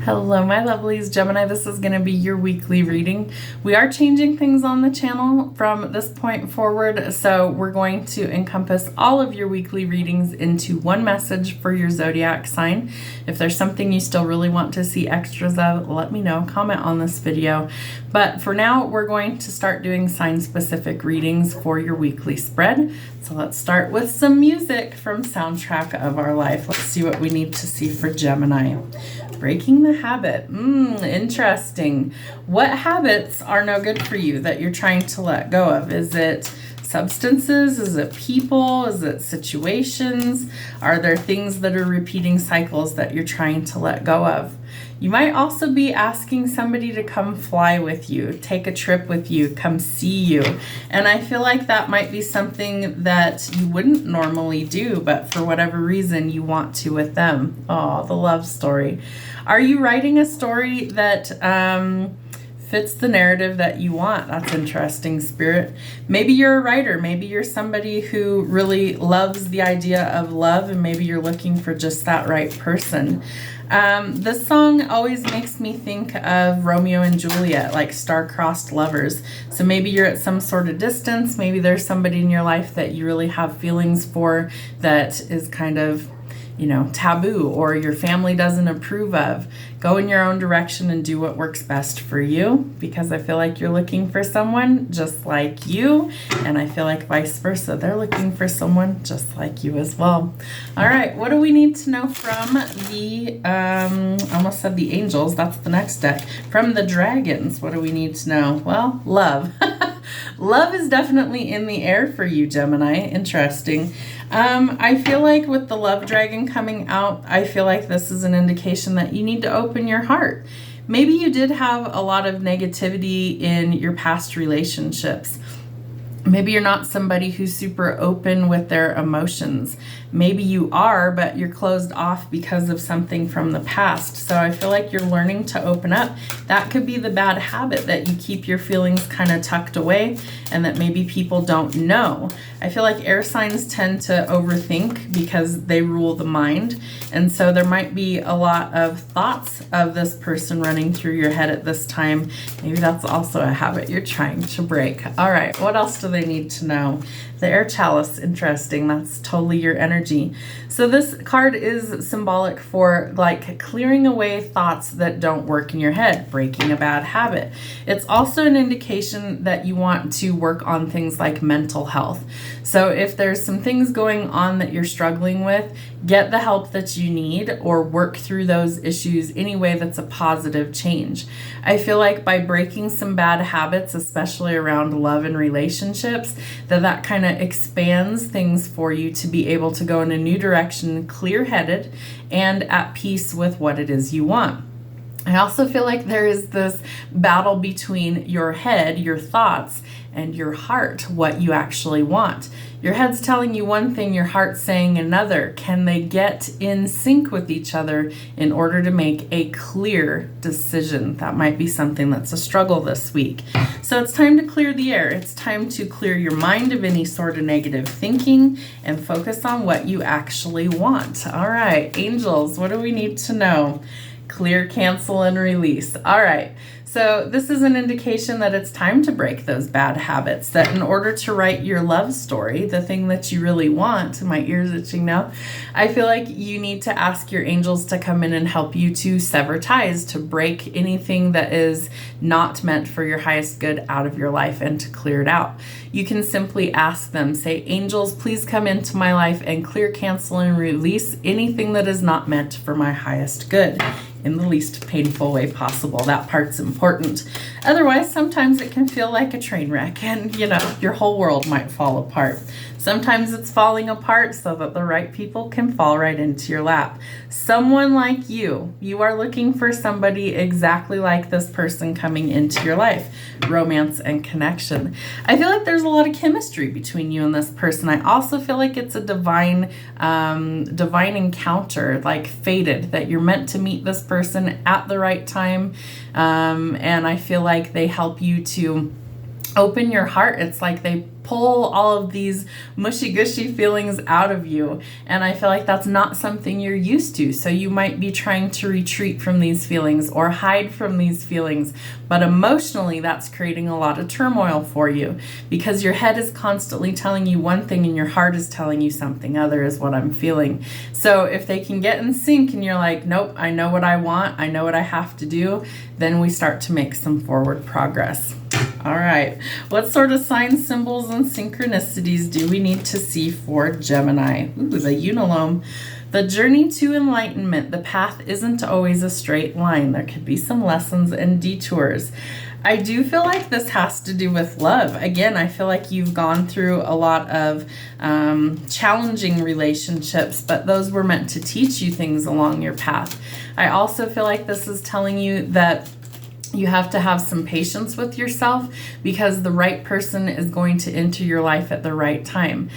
Hello, my lovelies. Gemini, this is going to be your weekly reading. We are changing things on the channel from this point forward, so we're going to encompass all of your weekly readings into one message for your zodiac sign. If there's something you still really want to see extras of, let me know. Comment on this video. But for now, we're going to start doing sign-specific readings for your weekly spread. So let's start with some music from Soundtrack of Our Life. Let's see what we need to see for Gemini. Breaking the habit. Interesting. What habits are no good for you that you're trying to let go of? Is it substances? Is it people? Is it situations? Are there things that are repeating cycles that you're trying to let go of? You might also be asking somebody to come fly with you, take a trip with you, come see you. And I feel like that might be something that you wouldn't normally do, but for whatever reason you want to with them. Oh, the love story. Are you writing a story that fits the narrative that you want? That's interesting, Spirit. Maybe you're a writer. Maybe you're somebody who really loves the idea of love, and maybe you're looking for just that right person. This song always makes me think of Romeo and Juliet, like star-crossed lovers. So maybe you're at some sort of distance. Maybe there's somebody in your life that you really have feelings for that is kind of, taboo, or your family doesn't approve of. Go in your own direction and do what works best for you, because I feel like you're looking for someone just like you, and I feel like vice versa. They're looking for someone just like you as well. All right, what do we need to know from the, I almost said the angels, that's the next deck. From the dragons, what do we need to know? Well, love. Love is definitely in the air for you, Gemini. Interesting. I feel like with the love dragon coming out, I feel like this is an indication that you need to open your heart. Maybe you did have a lot of negativity in your past relationships. Maybe you're not somebody who's super open with their emotions. Maybe you are, but you're closed off because of something from the past. So I feel like you're learning to open up. That could be the bad habit, that you keep your feelings kind of tucked away and that maybe people don't know. I feel like air signs tend to overthink because they rule the mind. And so there might be a lot of thoughts of this person running through your head at this time. Maybe that's also a habit you're trying to break. All right, what else do they need to know? The air chalice, interesting. That's totally your energy. So this card is symbolic for like clearing away thoughts that don't work in your head, breaking a bad habit. It's also an indication that you want to work on things like mental health. So if there's some things going on that you're struggling with, get the help that you need or work through those issues any way that's a positive change. I feel like by breaking some bad habits, especially around love and relationships, that kind of expands things for you to be able to go in a new direction, clear-headed and at peace with what it is you want. I also feel like there is this battle between your head, your thoughts, and your heart, what you actually want. Your head's telling you one thing, your heart's saying another. Can they get in sync with each other in order to make a clear decision? That might be something that's a struggle this week. So it's time to clear the air. It's time to clear your mind of any sort of negative thinking and focus on what you actually want. All right, angels, what do we need to know? Clear, cancel, and release. All right. So this is an indication that it's time to break those bad habits, that in order to write your love story, the thing that you really want, my ears itching now, I feel like you need to ask your angels to come in and help you to sever ties, to break anything that is not meant for your highest good out of your life and to clear it out. You can simply ask them, say, angels, please come into my life and clear, cancel, and release anything that is not meant for my highest good, in the least painful way possible. That part's important. Otherwise, sometimes it can feel like a train wreck and, your whole world might fall apart. Sometimes it's falling apart so that the right people can fall right into your lap. Someone like you are looking for somebody exactly like this person coming into your life. Romance and connection. I feel like there's a lot of chemistry between you and this person. I also feel like it's a divine encounter, like fated, that you're meant to meet this person at the right time. And I feel like they help you to open your heart. It's like they pull all of these mushy gushy feelings out of you. And I feel like that's not something you're used to. So you might be trying to retreat from these feelings or hide from these feelings. But emotionally, that's creating a lot of turmoil for you because your head is constantly telling you one thing and your heart is telling you something other, is what I'm feeling. So if they can get in sync and you're like, nope, I know what I want, I know what I have to do, then we start to make some forward progress. All right, what sort of signs, symbols, and synchronicities do we need to see for Gemini? Ooh, the unilome. The journey to enlightenment. The path isn't always a straight line. There could be some lessons and detours. I do feel like this has to do with love. Again, I feel like you've gone through a lot of challenging relationships, but those were meant to teach you things along your path. I also feel like this is telling you that you have to have some patience with yourself because the right person is going to enter your life at the right time.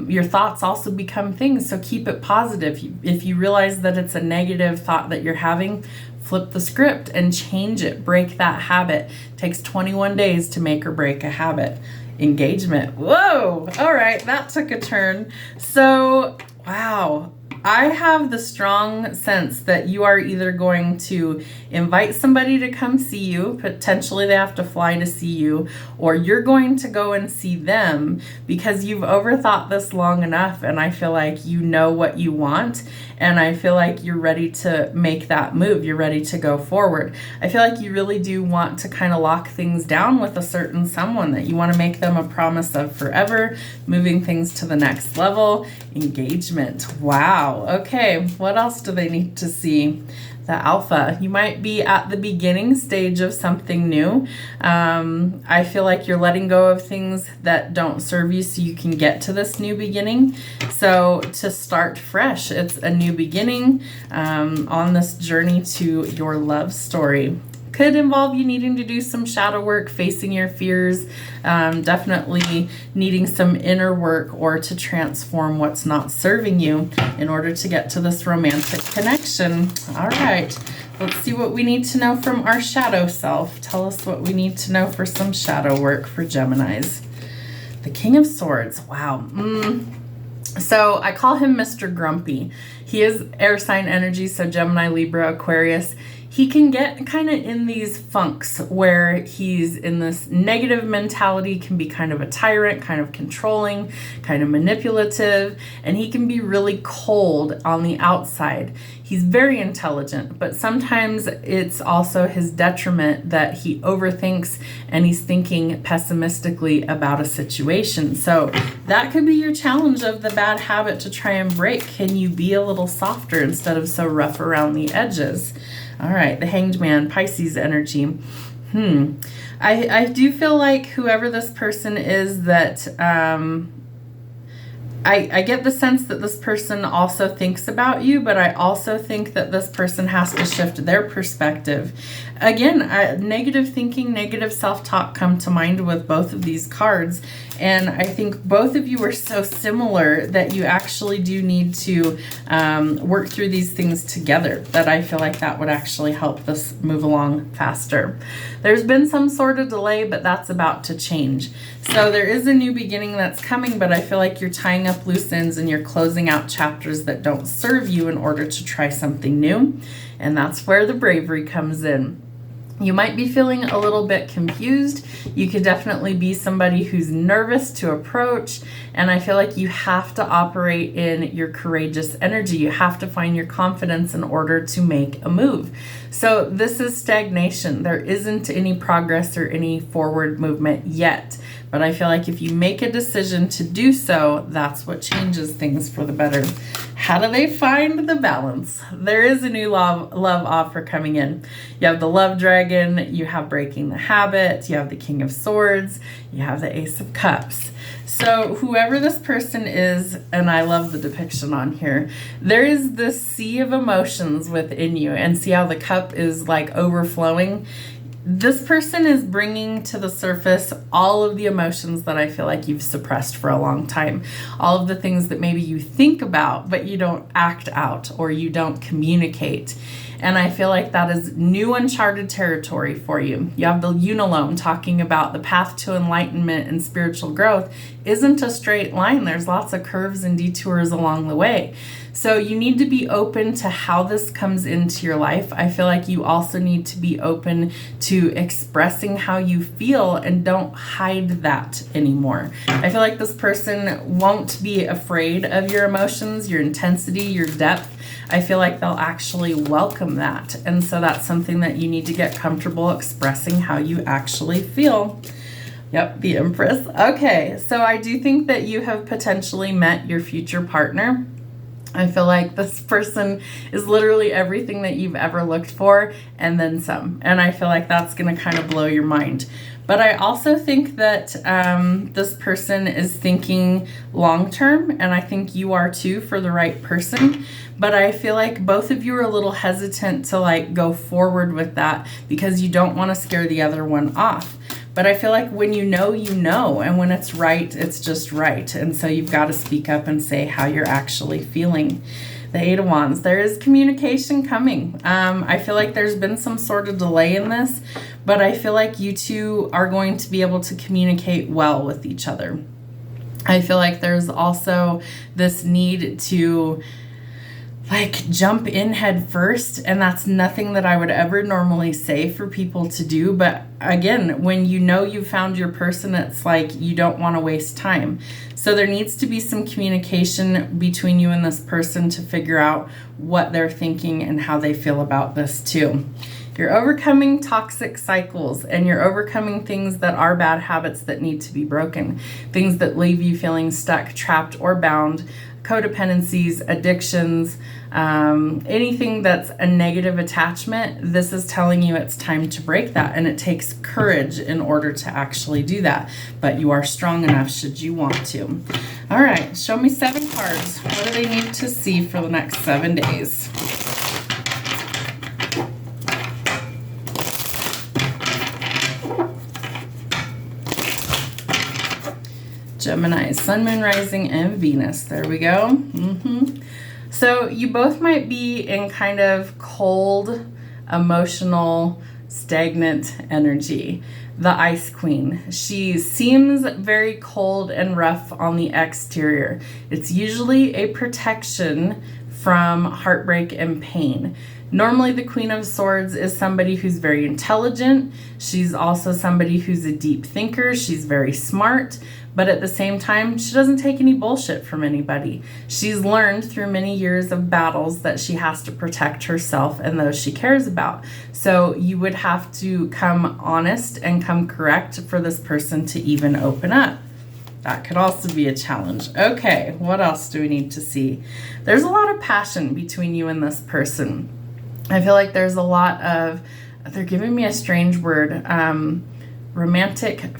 Your thoughts also become things, so keep it positive. If you realize that it's a negative thought that you're having, flip the script and change it. Break that habit. It takes 21 days to make or break a habit. Engagement. Whoa! All right, that took a turn. So, wow. I have the strong sense that you are either going to invite somebody to come see you, potentially they have to fly to see you, or you're going to go and see them because you've overthought this long enough and I feel like you know what you want and I feel like you're ready to make that move. You're ready to go forward. I feel like you really do want to kind of lock things down with a certain someone, that you want to make them a promise of forever, moving things to the next level. Engagement. Wow. Okay. What else do they need to see? The alpha. You might be at the beginning stage of something new. I feel like you're letting go of things that don't serve you so you can get to this new beginning. So to start fresh, it's a new beginning on this journey to your love story. Could involve you needing to do some shadow work, facing your fears, definitely needing some inner work or to transform what's not serving you in order to get to this romantic connection. All right, let's see what we need to know from our shadow self. Tell us what we need to know for some shadow work for Geminis. The King of Swords. Wow. So I call him Mr. Grumpy. He is air sign energy, so Gemini, Libra, Aquarius. He can get kind of in these funks where he's in this negative mentality, can be kind of a tyrant, kind of controlling, kind of manipulative, and he can be really cold on the outside. He's very intelligent, but sometimes it's also his detriment that he overthinks and he's thinking pessimistically about a situation. So that could be your challenge of the bad habit to try and break. Can you be a little softer instead of so rough around the edges? All right, the Hanged Man, Pisces energy. I do feel like whoever this person is that I get the sense that this person also thinks about you, but I also think that this person has to shift their perspective. Again, negative thinking, negative self-talk come to mind with both of these cards. And I think both of you are so similar that you actually do need to work through these things together, that I feel like that would actually help this move along faster. There's been some sort of delay, but that's about to change. So there is a new beginning that's coming, but I feel like you're tying up loose ends and you're closing out chapters that don't serve you in order to try something new. And that's where the bravery comes in. You might be feeling a little bit confused. You could definitely be somebody who's nervous to approach. And I feel like you have to operate in your courageous energy. You have to find your confidence in order to make a move. So this is stagnation. There isn't any progress or any forward movement yet. But I feel like if you make a decision to do so, that's what changes things for the better. How do they find the balance? There is a new love offer coming in. You have the Love Dragon, you have Breaking the Habit, you have the King of Swords, you have the Ace of Cups. So whoever this person is, and I love the depiction on here, there is this sea of emotions within you, and see how the cup is like overflowing? This person is bringing to the surface all of the emotions that I feel like you've suppressed for a long time. All of the things that maybe you think about, but you don't act out or you don't communicate. And I feel like that is new uncharted territory for you. You have the Unalome talking about the path to enlightenment and spiritual growth isn't a straight line. There's lots of curves and detours along the way. So you need to be open to how this comes into your life. I feel like you also need to be open to expressing how you feel and don't hide that anymore. I feel like this person won't be afraid of your emotions, your intensity, your depth. I feel like they'll actually welcome that. And so that's something that you need to get comfortable expressing how you actually feel. Yep, the Empress. Okay, so I do think that you have potentially met your future partner. I feel like this person is literally everything that you've ever looked for and then some. And I feel like that's going to kind of blow your mind. But I also think that this person is thinking long-term, and I think you are too for the right person. But I feel like both of you are a little hesitant to like go forward with that because you don't want to scare the other one off. But I feel like when you know, and when it's right, it's just right. And so you've got to speak up and say how you're actually feeling. The Eight of Wands, there is communication coming. I feel like there's been some sort of delay in this, but I feel like you two are going to be able to communicate well with each other. I feel like there's also this need to like jump in head first, and that's nothing that I would ever normally say for people to do. But again, when you know you've found your person, it's like you don't want to waste time. So there needs to be some communication between you and this person to figure out what they're thinking and how they feel about this too. You're overcoming toxic cycles, and you're overcoming things that are bad habits that need to be broken, things that leave you feeling stuck, trapped, or bound, codependencies, addictions, anything that's a negative attachment. This is telling you it's time to break that, and it takes courage in order to actually do that, but you are strong enough should you want to. All right, show me 7 cards. What do they need to see for the next 7 days? Gemini, Sun, Moon, Rising, and Venus. There we go. So you both might be in kind of cold, emotional, stagnant energy. The Ice Queen. She seems very cold and rough on the exterior. It's usually a protection from heartbreak and pain. Normally, the Queen of Swords is somebody who's very intelligent. She's also somebody who's a deep thinker. She's very smart. But at the same time, she doesn't take any bullshit from anybody. She's learned through many years of battles that she has to protect herself and those she cares about. So you would have to come honest and come correct for this person to even open up. That could also be a challenge. Okay, what else do we need to see? There's a lot of passion between you and this person. I feel like there's a lot of, they're giving me a strange word, romantic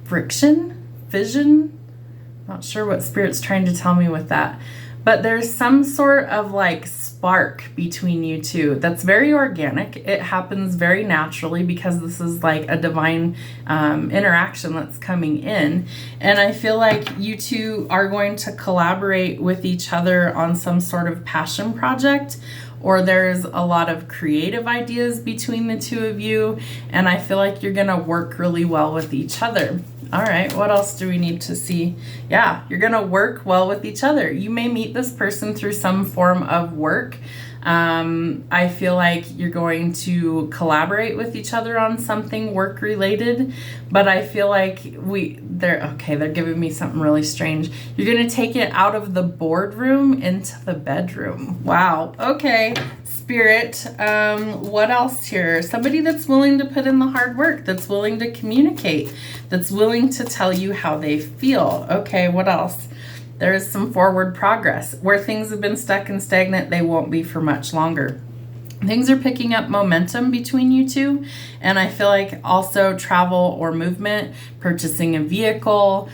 friction? Vision? Not sure what Spirit's trying to tell me with that. But there's some sort of like spark between you two that's very organic. It happens very naturally because this is like a divine interaction that's coming in. And I feel like you two are going to collaborate with each other on some sort of passion project, or there's a lot of creative ideas between the two of you. And I feel like you're going to work really well with each other. All right, what else do we need to see? Yeah, you're going to work well with each other. You may meet this person through some form of work. I feel like you're going to collaborate with each other on something work related, but I feel like they're giving me something really strange. You're going to take it out of the boardroom into the bedroom. Wow. Okay. Spirit, what else here? Somebody that's willing to put in the hard work, that's willing to communicate, that's willing to tell you how they feel. Okay, what else? There is some forward progress. Where things have been stuck and stagnant, they won't be for much longer. Things are picking up momentum between you two, and I feel like also travel or movement, purchasing a vehicle,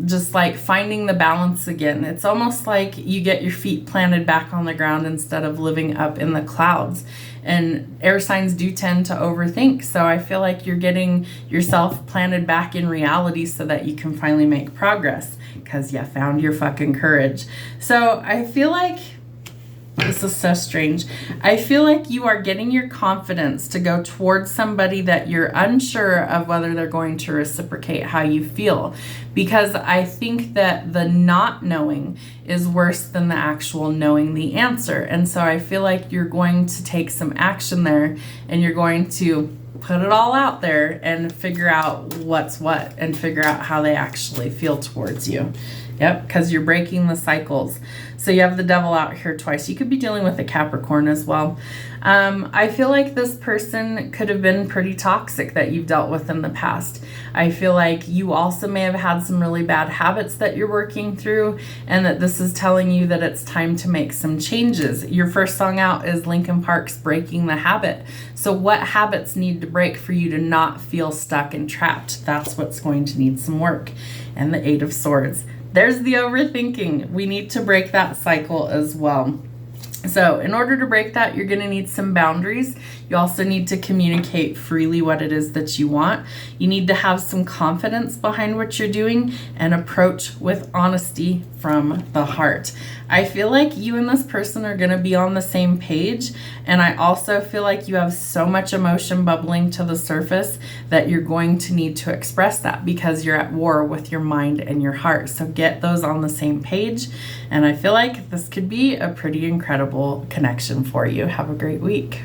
just like finding the balance again. It's almost like you get your feet planted back on the ground instead of living up in the clouds. And air signs do tend to overthink, so I feel like you're getting yourself planted back in reality so that you can finally make progress because you found your fucking courage. So I feel like this is so strange. I feel like you are getting your confidence to go towards somebody that you're unsure of whether they're going to reciprocate how you feel. Because I think that the not knowing is worse than the actual knowing the answer. And so I feel like you're going to take some action there, and you're going to put it all out there and figure out what's what and figure out how they actually feel towards you. Yep, because you're breaking the cycles. So you have the devil out here twice. You could be dealing with a Capricorn as well. I feel like this person could have been pretty toxic that you've dealt with in the past. I feel like you also may have had some really bad habits that you're working through, and that this is telling you that it's time to make some changes. Your first song out is Linkin Park's Breaking the Habit. So what habits need to break for you to not feel stuck and trapped? That's what's going to need some work. And the Eight of Swords. There's the overthinking. We need to break that cycle as well. So in order to break that, you're going to need some boundaries. You also need to communicate freely what it is that you want. You need to have some confidence behind what you're doing and approach with honesty from the heart. I feel like you and this person are going to be on the same page. And I also feel like you have so much emotion bubbling to the surface that you're going to need to express that because you're at war with your mind and your heart. So get those on the same page. And I feel like this could be a pretty incredible connection for you. Have a great week.